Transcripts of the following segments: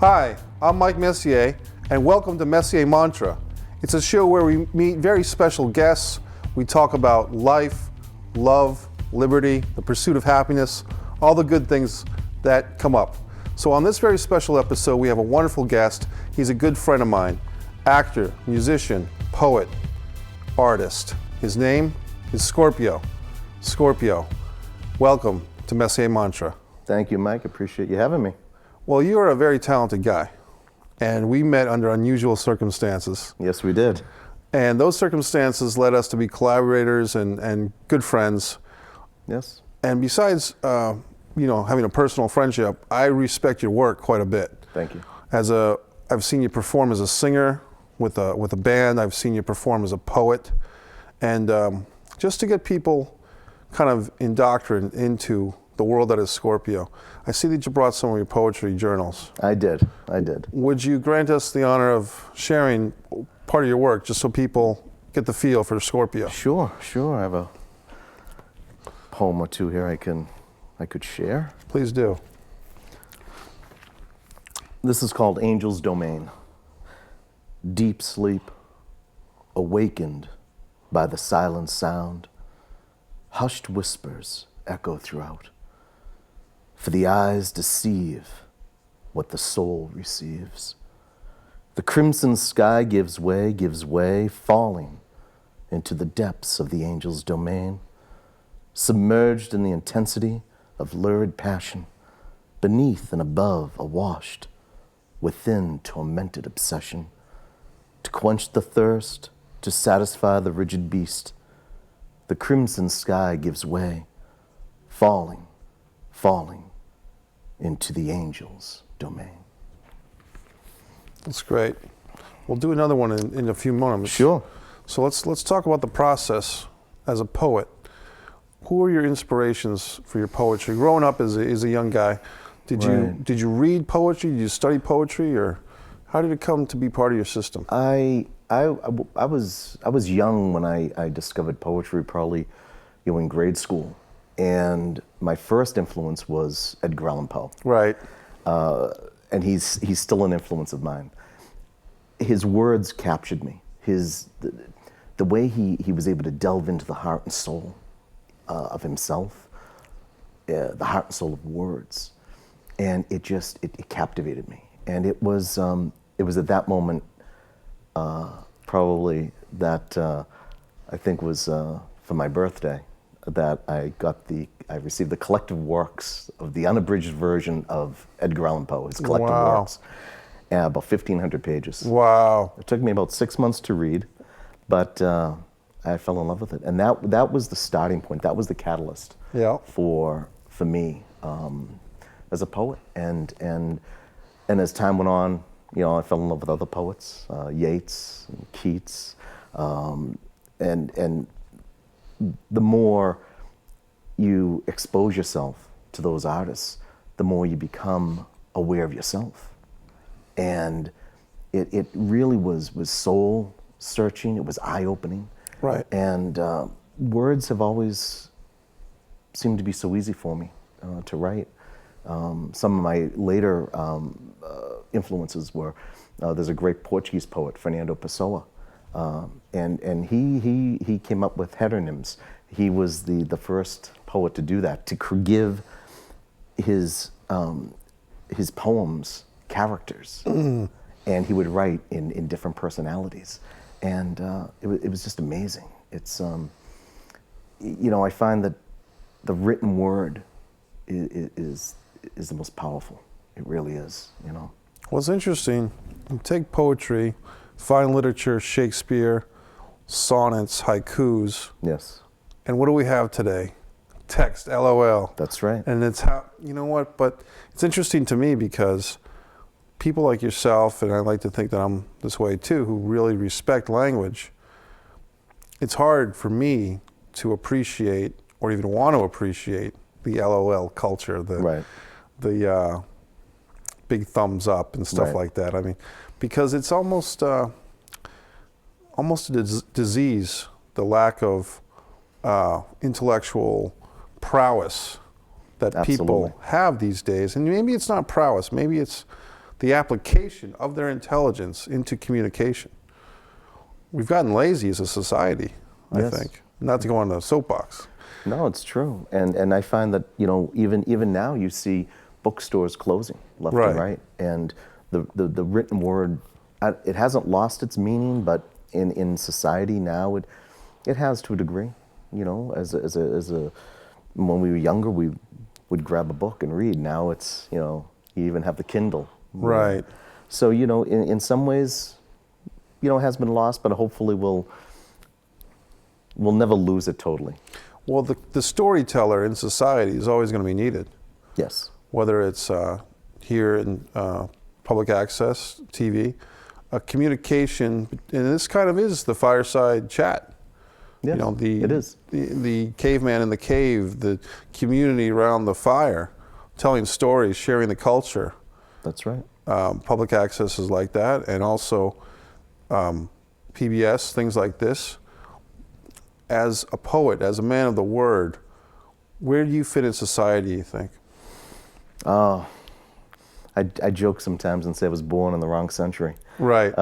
Hi, I'm Mike Messier, and welcome to Messier Mantra. It's a show where we meet very special guests. We talk about life, love, liberty, the pursuit of happiness, all the good things that come up. So on this very special episode, we have a wonderful guest. He's a good friend of mine, actor, musician, poet, artist. His name is Scorpio. Scorpio, welcome to Messier Mantra. Thank you, Mike. Appreciate you having me. Well, you are a very talented guy, and we met under unusual circumstances. Yes, we did. And those circumstances led us to be collaborators and good friends. Yes. And besides, having a personal friendship, I respect your work quite a bit. Thank you. I've seen you perform as a singer with a band. I've seen you perform as a poet, and just to get people kind of indoctrinated into the world that is Scorpio. I see that you brought some of your poetry journals. I did. Would you grant us the honor of sharing part of your work, just so people get the feel for Scorpio? Sure. I have a poem or two here I could share. Please do. This is called Angel's Domain. Deep sleep, awakened by the silent sound, hushed whispers echo throughout. For the eyes deceive what the soul receives. The crimson sky gives way, falling into the depths of the angel's domain, submerged in the intensity of lurid passion, beneath and above, awashed, within tormented obsession, to quench the thirst, to satisfy the rigid beast. The crimson sky gives way, falling into the angel's domain. That's great. We'll do another one in a few moments. Sure. So let's talk about the process as a poet. Who were your inspirations for your poetry? Growing up as a young guy, did you read poetry? Did you study poetry, or how did it come to be part of your system? I was young when I discovered poetry, probably in grade school. And my first influence was Edgar Allan Poe. Right. And he's still an influence of mine. His words captured me. The way he was able to delve into the heart and soul of himself, the heart and soul of words, and it captivated me. And it was at that moment, probably that I think was for my birthday, that I received the collective works of the unabridged version of Edgar Allan Poe, his collective works, about 1,500 pages. Wow. It took me about 6 months to read, but I fell in love with it. And that was the starting point, that was the catalyst for me as a poet. And as time went on, I fell in love with other poets, Yeats, and Keats, and the more you expose yourself to those artists, the more you become aware of yourself. And it really was soul searching, it was eye-opening. Right. And words have always seemed to be so easy for me to write. Some of my later influences were, there's a great Portuguese poet, Fernando Pessoa, and he came up with heteronyms. He was the first poet to do that, to give his poems characters, and he would write in different personalities, and it was just amazing. It's I find that the written word is the most powerful. It really is. Well, it's interesting. You take poetry, fine literature, Shakespeare, sonnets, haikus. Yes. And what do we have today? Text, LOL. That's right. And it's but it's interesting to me because people like yourself, and I like to think that I'm this way too, who really respect language, it's hard for me to appreciate or even want to appreciate the LOL culture, the big thumbs up and stuff like that. I mean, because it's almost a disease, the lack of intellectual prowess that people have these days. And maybe it's not prowess, maybe it's the application of their intelligence into communication. We've gotten lazy as a society, I think. Not to go on the soapbox. No, it's true. And I find that, you know, even now you see bookstores closing left and right. And the written word, it hasn't lost its meaning, but in society now it has to a degree. You know, as a when we were younger, we would grab a book and read. Now it's, you know, you even have the Kindle. Right. So, you know, in some ways, you know, it has been lost, but hopefully we'll never lose it totally. Well, the storyteller in society is always going to be needed. Yes. Whether it's here in public access TV, communication, and this kind of is the fireside chat. Yes, you know, it is. The caveman in the cave, the community around the fire, telling stories, sharing the culture. That's right. Public access is like that, and also PBS, things like this. As a poet, as a man of the word, where do you fit in society, you think? I joke sometimes and say I was born in the wrong century. Right.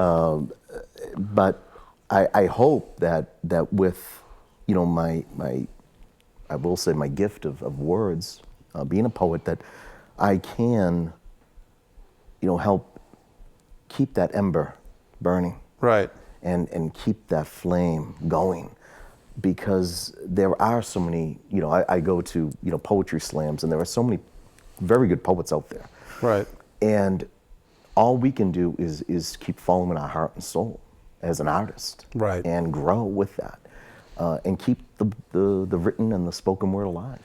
But I hope that with, you know, my I will say my gift of words, being a poet, that I can, you know, help keep that ember burning. Right. And keep that flame going. Because there are so many, you know, I go to, you know, poetry slams, and there are so many very good poets out there. Right. And all we can do is keep following our heart and soul as an artist. Right. And grow with that. And keep the written and the spoken word alive.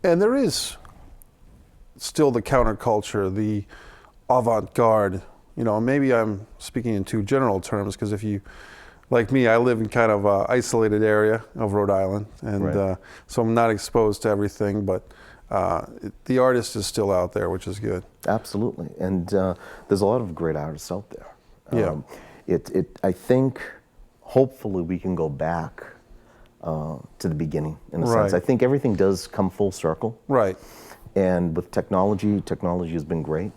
And there is still the counterculture, the avant-garde. You know, maybe I'm speaking in too general terms, because if you, like me, I live in kind of an isolated area of Rhode Island, and so I'm not exposed to everything, but the artist is still out there, which is good. Absolutely, and there's a lot of great artists out there. Yeah. I think, hopefully, we can go back to the beginning, in a sense. I think everything does come full circle. Right. And with technology has been great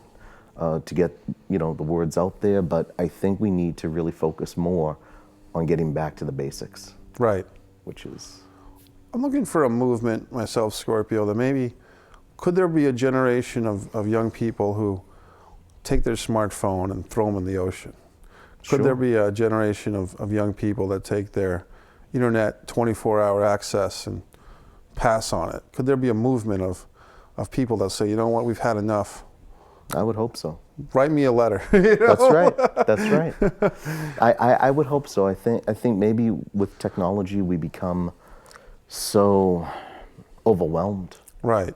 to get, you know, the words out there, but I think we need to really focus more on getting back to the basics. Right. Which is... I'm looking for a movement myself, Scorpio, that maybe, could there be a generation of young people who take their smartphone and throw them in the ocean? Could there be a generation of young people that take their internet 24-hour access and pass on it? Could there be a movement of people that say, you know what, we've had enough? I would hope so. Write me a letter. You know? That's right. That's right. I would hope so. I think maybe with technology we become so overwhelmed. Right.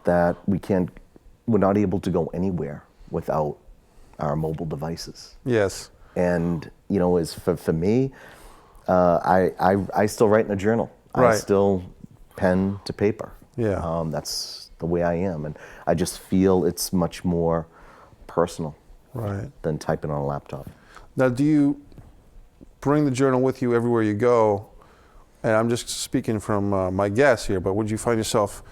That we're not able to go anywhere without our mobile devices. Yes. And, you know, as for me, I still write in a journal. Right. I still pen to paper. Yeah. That's the way I am, and I just feel it's much more personal than typing on a laptop. Now, do you bring the journal with you everywhere you go? And I'm just speaking from my guess here, but would you find yourself,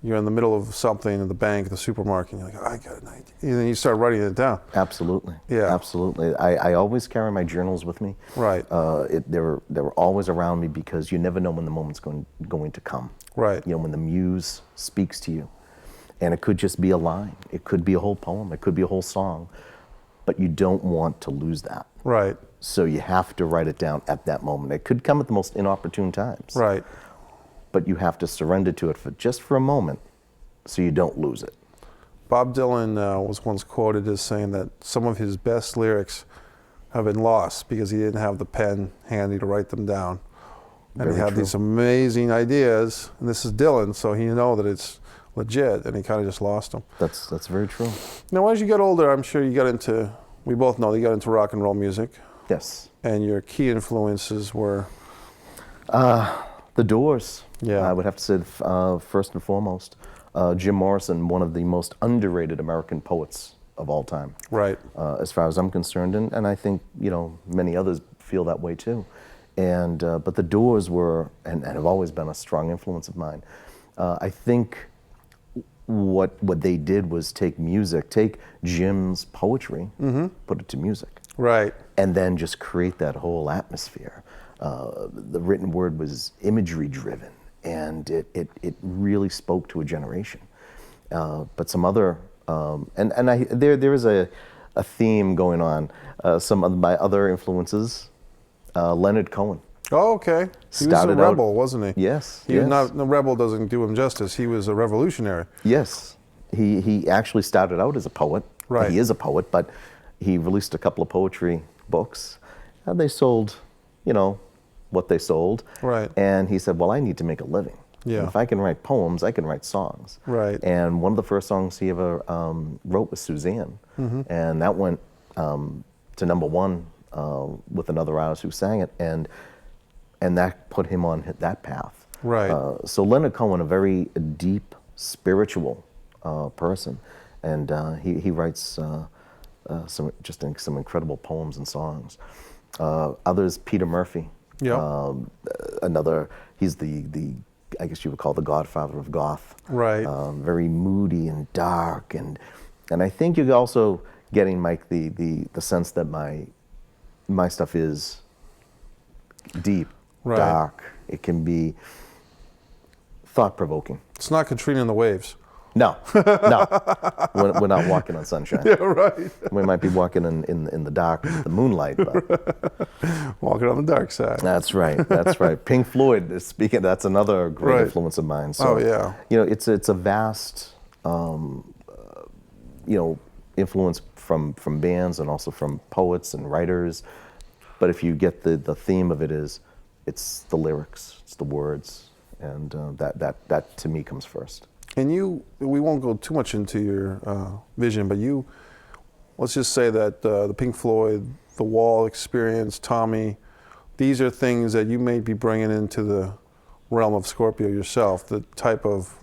you're in the middle of something in the bank, the supermarket, and you're like, oh, I got an idea. And then you start writing it down. Absolutely. Yeah. Absolutely. I always carry my journals with me. Right. They're always around me, because you never know when the moment's going to come. Right. You know, when the muse speaks to you. And it could just be a line. It could be a whole poem. It could be a whole song. But you don't want to lose that. Right. So you have to write it down at that moment. It could come at the most inopportune times. Right. But you have to surrender to it for a moment, so you don't lose it. Bob Dylan was once quoted as saying that some of his best lyrics have been lost because he didn't have the pen handy to write them down. And Very he had true. these amazing ideas, and this is Dylan, so he know that it's legit, and he kind of just lost them. That's very true. Now, as you got older, I'm sure you got into, we both know that you got into rock and roll music. Yes. And your key influences were? The Doors. Yeah. I would have to say, first and foremost, Jim Morrison, one of the most underrated American poets of all time. Right. As far as I'm concerned, and I think, you know, many others feel that way too. And but the Doors were, and have always been, a strong influence of mine. I think what they did was take Jim's poetry, put it to music. Right. And then just create that whole atmosphere. The written word was imagery driven, and it really spoke to a generation. But some other, there is a theme going on. Some of my other influences, Leonard Cohen. Oh, okay. He was a rebel, wasn't he? Yes. He was not, the rebel doesn't do him justice. He was a revolutionary. Yes. He actually started out as a poet. Right. He is a poet, but he released a couple of poetry books, and they sold, what they sold. Right. And he said, well, I need to make a living. Yeah. And if I can write poems, I can write songs. Right. And one of the first songs he ever wrote was Suzanne. And that went to number one with another artist who sang it, and that put him on that path. Right. So Leonard Cohen, a very deep spiritual person, and he writes some incredible poems and songs. Others, Peter Murphy. Yeah. He's the I guess you would call the godfather of goth. Right. Very moody and dark, and I think you're also getting, Mike, the sense that my stuff is deep, Right. dark. It can be thought-provoking. It's not Katrina and the Waves. No, no. We're not walking on sunshine. Yeah, right. We might be walking in the dark with the moonlight, but Walking on the dark side. that's right. That's right. Pink Floyd is speaking. That's another great Right. influence of mine. So, Oh, yeah. it's a vast, influence from bands and also from poets and writers. But if you get the theme of it's the lyrics, it's the words, and that to me comes first. And we won't go too much into your vision, but let's just say that the Pink Floyd, the Wall experience, Tommy, these are things that you may be bringing into the realm of Scorpio yourself, the type of,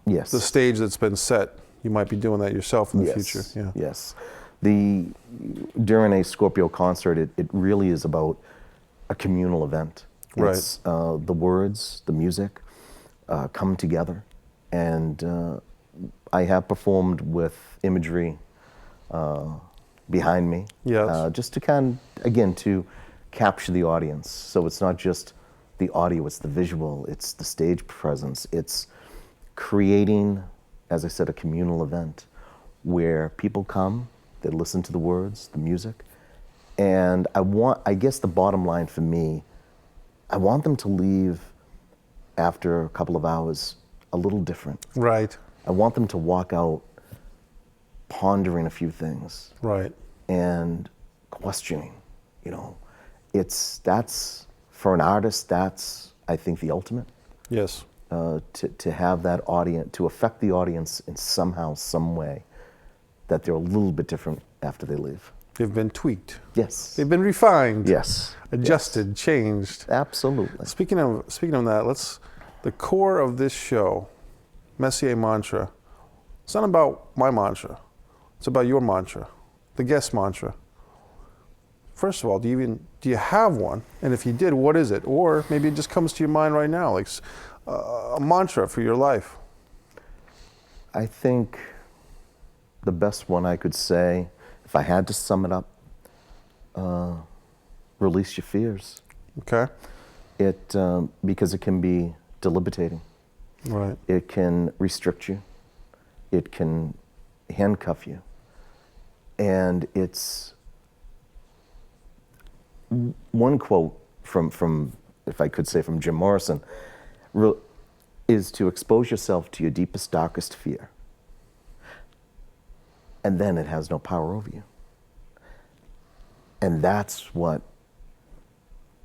Yes. the stage that's been set. You might be doing that yourself in the future. Yeah. Yes. During a Scorpio concert, it really is about a communal event. Right. It's the words, the music come together. And I have performed with imagery behind me. Yes. Just to to capture the audience. So it's not just the audio, it's the visual, it's the stage presence. It's creating, as I said, a communal event where people come, they listen to the words, the music. And I guess the bottom line for me, I want them to leave after a couple of hours a little different. Right. I want them to walk out pondering a few things. Right. And questioning, that's for an artist, that's, I think, the ultimate. Yes. To have that audience, to affect the audience in somehow, some way, that they're a little bit different after they leave. They've been tweaked. Yes. They've been refined. Yes. Adjusted, changed. Absolutely. Speaking of that, the core of this show, Messier Mantra, it's not about my mantra. It's about your mantra, the guest mantra. First of all, do you have one? And if you did, what is it? Or maybe it just comes to your mind right now, like a mantra for your life. I think the best one I could say, if I had to sum it up, release your fears. Okay. Because it can be debilitating. Right. It can restrict you. It can handcuff you. And it's one quote from if I could say, from Jim Morrison, is to expose yourself to your deepest, darkest fear. And then it has no power over you. And that's what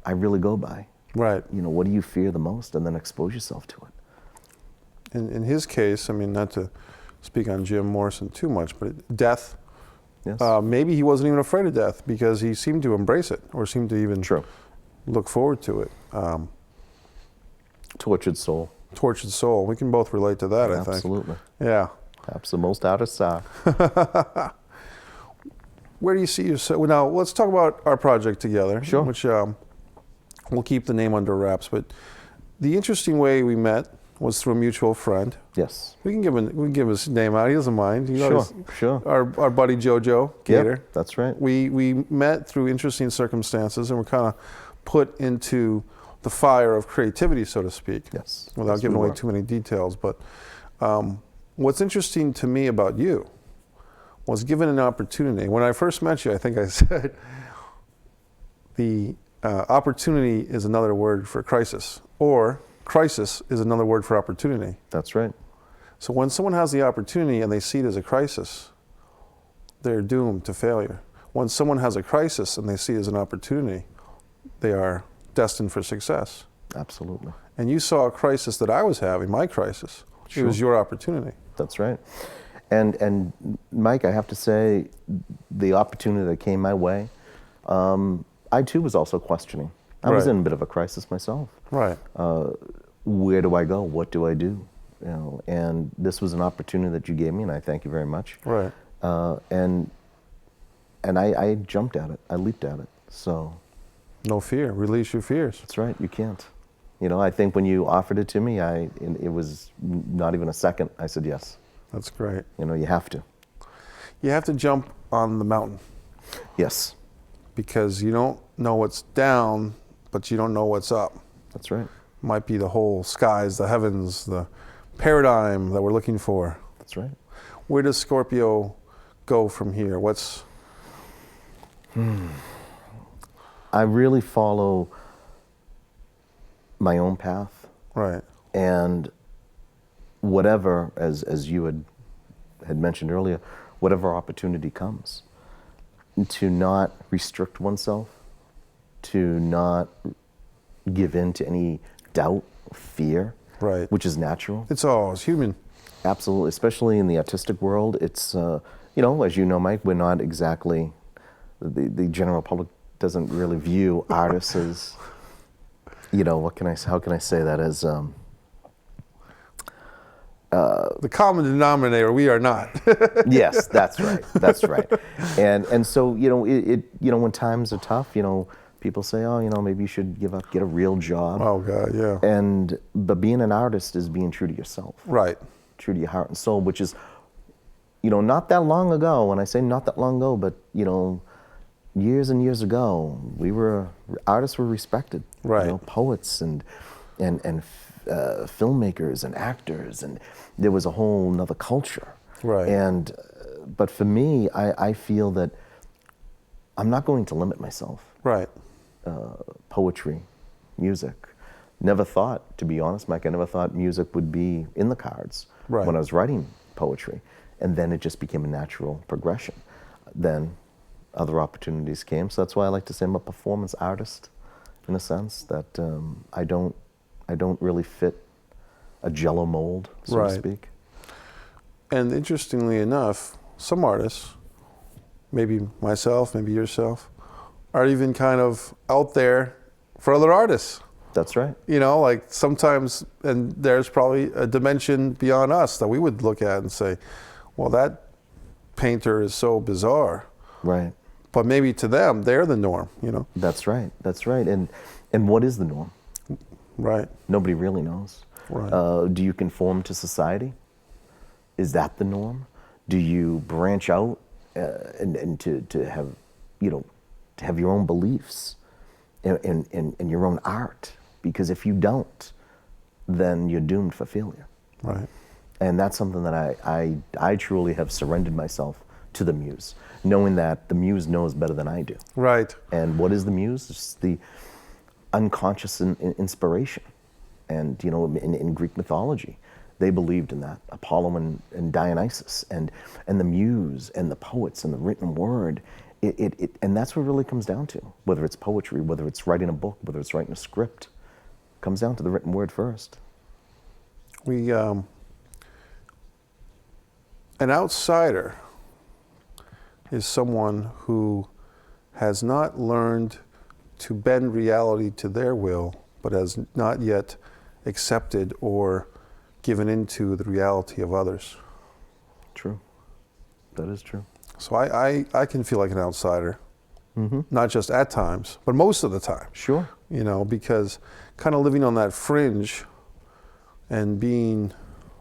I really go by. Right. What do you fear the most? And then expose yourself to it. In his case, I mean, not to speak on Jim Morrison too much, but death, Yes. maybe he wasn't even afraid of death because he seemed to embrace it or seemed to even True. look forward to it. Tortured soul. Tortured soul. We can both relate to that, I think. Absolutely. Yeah. Perhaps the most artists are. Where do you see yourself? Now, let's talk about our project together. Sure. Which we'll keep the name under wraps. But the interesting way we met was through a mutual friend. Yes. We can give his name out. He doesn't mind. Sure. Our buddy JoJo Gator. Yep, that's right. We met through interesting circumstances, and we're kind of put into the fire of creativity, so to speak. Yes. Without giving away too many details, but what's interesting to me about you was given an opportunity. When I first met you, I think I said the opportunity is another word for crisis, or crisis is another word for opportunity. That's right. So when someone has the opportunity and they see it as a crisis, they're doomed to failure. When someone has a crisis and they see it as an opportunity, they are destined for success. Absolutely. And you saw a crisis that I was having, my crisis. Sure. It was your opportunity. That's right. And Mike, I have to say, the opportunity that came my way, I too was also questioning. I was Right. in a bit of a crisis myself. Right. Where do I go? What do I do? You know, and this was an opportunity that you gave me, and I thank you very much. Right. And I jumped at it. I leaped at it. So No fear. Release your fears. that's right. You can't. You know, I think when you offered it to me, it was not even a second. I said yes. That's great. You know, you have to. You have to jump on the mountain Yes. because you don't know what's down, but you don't know what's up. That's right. Might be the whole skies, the heavens, the paradigm that we're looking for. That's right. Where does Scorpio go from here? What's... I really follow my own path, Right. and whatever, as you had mentioned earlier, whatever opportunity comes, to not restrict oneself, to not give in to any doubt, fear, Right. which is natural. It's human. Absolutely, especially in the artistic world. It's, you know, as you know, Mike, we're not exactly, the general public doesn't really view artists as, you know, how can I say that, as, The common denominator, we are not. yes, that's right, that's right. And so, you know, you know, when times are tough, you know, people say, oh, you know, maybe you should give up, get a real job. Oh, God, yeah. But being an artist is being true to yourself. Right. True to your heart and soul, which is, you know, not that long ago. When I say not that long ago, but, you know, years and years ago, artists were respected. Right. You know, poets and filmmakers and actors, and there was a whole nother culture. Right. But for me, I feel that I'm not going to limit myself. Right. Poetry, music. Never thought, to be honest, Mike, I never thought music would be in the cards Right. when I was writing poetry. And then it just became a natural progression. Then other opportunities came. So that's why I like to say I'm a performance artist, in a sense, that I don't really fit a jello mold, so Right. to speak. And interestingly enough, some artists, maybe myself, maybe yourself, are even kind of out there for other artists. That's right. You know, like sometimes, and there's probably a dimension beyond us that we would look at and say, well, that painter is so bizarre. Right. But maybe to them, they're the norm, you know? That's right. That's right. And what is the norm? Right. Nobody really knows. Right. Do you conform to society? Is that the norm? Do you branch out and to have, you know, to have your own beliefs and your own art? Because if you don't, then you're doomed for failure. Right. And that's something that I truly have surrendered myself to the muse, knowing that the muse knows better than I do. Right. And what is the muse? It's the unconscious inspiration. And, you know, in Greek mythology, they believed in that. Apollo and Dionysus and the muse and the poets and the written word. And that's what it really comes down to. Whether it's poetry, whether it's writing a book, whether it's writing a script, it comes down to the written word first. An outsider is someone who has not learned to bend reality to their will, but has not yet accepted or given into the reality of others. True. That is true. So I can feel like an outsider, not just at times, but most of the time. Sure. You know, because kind of living on that fringe and being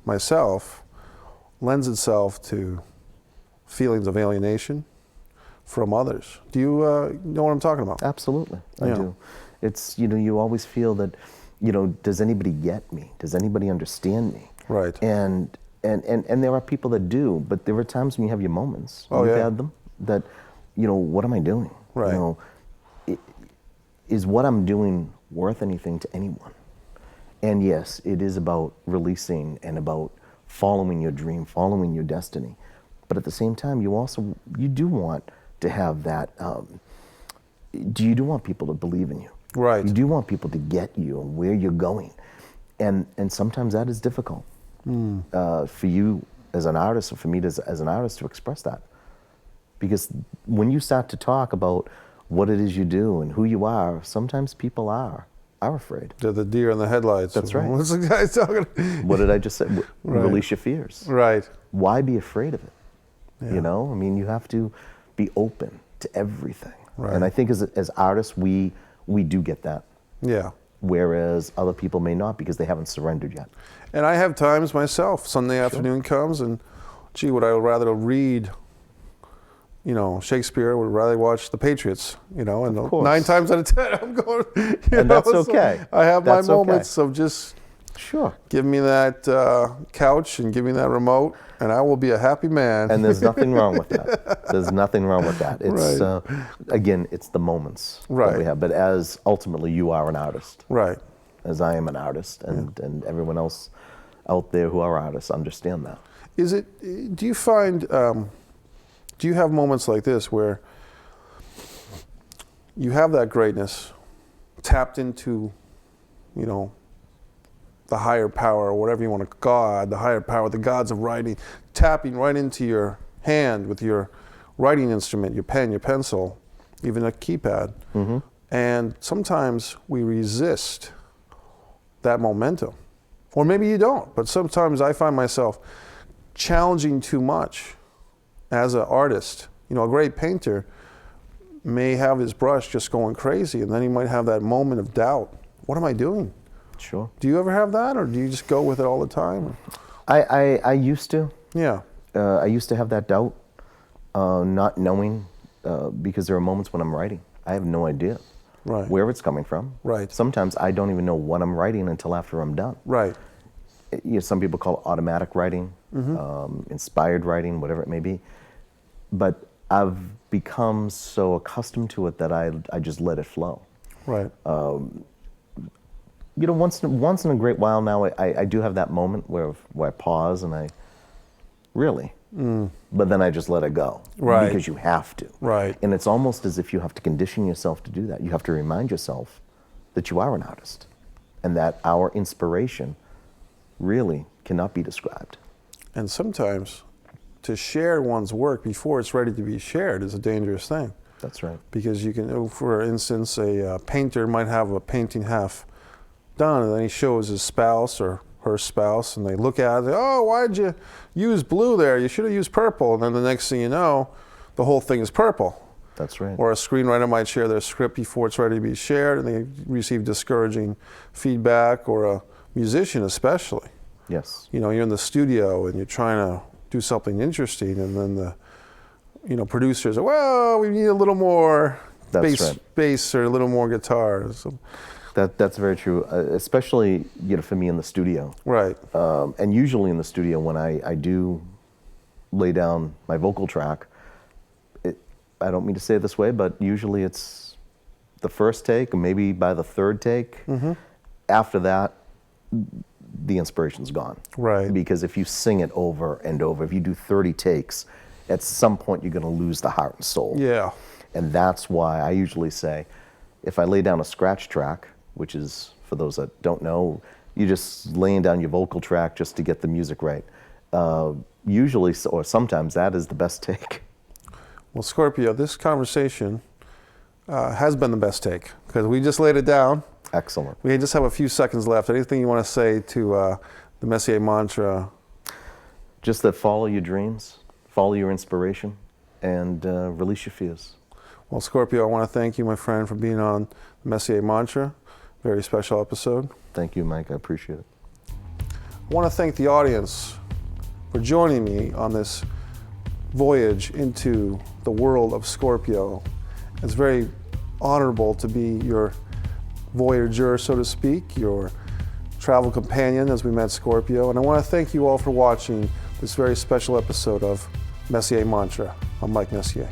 myself lends itself to feelings of alienation from others. Do you know what I'm talking about? Absolutely, I Yeah. do. It's, you always feel that, does anybody get me? Does anybody understand me? Right. And there are people that do, but there are times when you have your moments. Oh, You've yeah. had them that, what am I doing? Right. Is what I'm doing worth anything to anyone? And yes, it is about releasing and about following your dream, following your destiny. But at the same time, you do want to have that, you do want people to believe in you. Right. You do want people to get you and where you're going. And sometimes that is difficult for you as an artist, or for me as an artist to express that. Because when you start to talk about what it is you do and who you are, sometimes people are afraid. They're the deer in the headlights. That's right. What's the guy talking? What did I just say? Right. Release your fears. Right. Why be afraid of it? Yeah. You have to be open to everything. Right. And I think as artists, we do get that. Yeah. Whereas other people may not, because they haven't surrendered yet. And I have times myself, Sunday afternoon comes and, gee, would I rather read, Shakespeare, would rather watch The Patriots, and Of course. 9 times out of 10 I'm going, And that's so okay. I have That's my okay. moments of just Sure. give me that couch and give me that remote and I will be a happy man. And there's nothing wrong with that. There's nothing wrong with that. It's, Right. Again, it's the moments Right. that we have. But as ultimately you are an artist, Right. as I am an artist, and everyone else out there who are artists understand that. Do you find, do you have moments like this where you have that greatness tapped into, the higher power, or whatever you want to God, the higher power, the gods of writing, tapping right into your hand with your writing instrument, your pen, your pencil, even a keypad. Mm-hmm. And sometimes we resist that momentum. Or maybe you don't, but sometimes I find myself challenging too much as an artist. A great painter may have his brush just going crazy, and then he might have that moment of doubt. What am I doing? Sure. Do you ever have that, or do you just go with it all the time? I used to. Yeah. I used to have that doubt, not knowing, because there are moments when I'm writing, I have no idea Right. where it's coming from. Right. Sometimes I don't even know what I'm writing until after I'm done. Right. Some people call it automatic writing, inspired writing, whatever it may be. But I've become so accustomed to it that I just let it flow. Right. Once in a great while now, I do have that moment where I pause and I really, but then I just let it go. Right. Because you have to. Right. And it's almost as if you have to condition yourself to do that. You have to remind yourself that you are an artist and that our inspiration really cannot be described. And sometimes to share one's work before it's ready to be shared is a dangerous thing. That's right. Because you can, for instance, a painter might have a painting half done, and then he shows his spouse or her spouse, and they look at it, and say, oh, why'd you use blue there? You should have used purple. And then the next thing you know, the whole thing is purple. That's right. Or a screenwriter might share their script before it's ready to be shared, and they receive discouraging feedback, or a musician especially. Yes. You're in the studio, and you're trying to do something interesting, and then the producers are, well, we need a little more bass or a little more guitar. So, That's very true, especially for me in the studio. right. And usually in the studio, when I do lay down my vocal track, I don't mean to say it this way, but usually it's the first take, or maybe by the third take. Mm-hmm. After that, the inspiration's gone. Right. Because if you sing it over and over, if you do 30 takes, at some point you're going to lose the heart and soul. Yeah. And that's why I usually say, if I lay down a scratch track, which is, for those that don't know, you're just laying down your vocal track just to get the music right. Usually, or sometimes, that is the best take. Well, Scorpio, this conversation has been the best take, because we just laid it down. Excellent. We just have a few seconds left. Anything you want to say to the Messier Mantra? Just that follow your dreams, follow your inspiration, and release your fears. Well, Scorpio, I want to thank you, my friend, for being on the Messier Mantra. Very special episode. Thank you, Mike. I appreciate it. I want to thank the audience for joining me on this voyage into the world of Scorpio. It's very honorable to be your voyager, so to speak, your travel companion as we met Scorpio. And I want to thank you all for watching this very special episode of Messier Mantra. I'm Mike Messier.